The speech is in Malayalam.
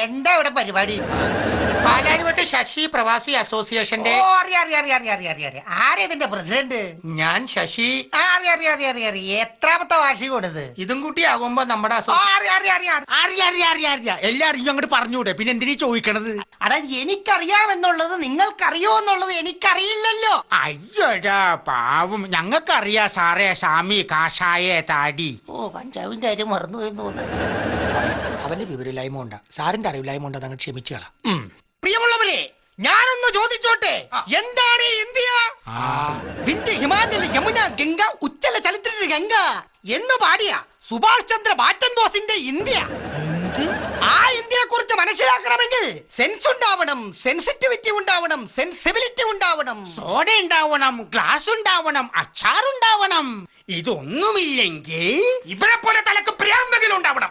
എന്താ ഇവിടെ പരിപാടി? പാലാരിവട്ട ശശി പ്രവാസി അസോസിയേഷന്റെ. ആരേതിന്റെ പ്രസിഡന്റ്? ഞാൻ ശശി. എത്രാമത്തെ വാർഷികമാണിത്? ഇതും കൂട്ടി ആകുമ്പോ നമ്മുടെ എല്ലാരും അങ്ങോട്ട് പറഞ്ഞൂടെ, പിന്നെ എന്തിനീ ചോദിക്കണത്? അടാ, എനിക്കറിയാമെന്നുള്ളത് നിങ്ങൾക്കറിയോ എന്നുള്ളത് എനിക്കറിയില്ലല്ലോ. അയ്യോടാ പാവം, ഞങ്ങൾക്കറിയാ സാറേ. സ്വാമി കാഷായ താടി. കഞ്ചാവിന്റെ കാര്യം മറന്നുപോയെന്ന് തോന്നുന്നു. അവന്റെ വിവരമില്ലായ്മ ഉണ്ടാ, സാറിന്റെ അറിവില്ലായ്മ ഉണ്ടാ, അങ്ങ് ക്ഷമിച്ചുകളാ. പ്രിയമുള്ളവരെ, ഞാനൊന്ന് ചോദിച്ചോട്ടെ, എന്താണ് ഇന്ത്യ? വിന്ധ്യ, ഹിമാചൽ, യമുന, ഗംഗ, ഉജ്ജല ചലിത്ര ഗംഗ എന്ന് പാടിയ സുഭാഷ് ചന്ദ്ര ബാറ്റൻ ബോസിന്റെ ഇന്ത്യ. ആ ഇന്ത്യയെ കുറിച്ച് മനസ്സിലാക്കണമെങ്കിൽ സെൻസ് ഉണ്ടാവണം, സെൻസിറ്റിവിറ്റി ഉണ്ടാവണം, സെൻസിബിലിറ്റി ഉണ്ടാവണം, സോഡ ഉണ്ടാവണം, ഗ്ലാസ് ഉണ്ടാവണം, അച്ചാറുണ്ടാവണം. ഇതൊന്നുമില്ലെങ്കിൽ ഇവരെ പോലെ തലക്ക്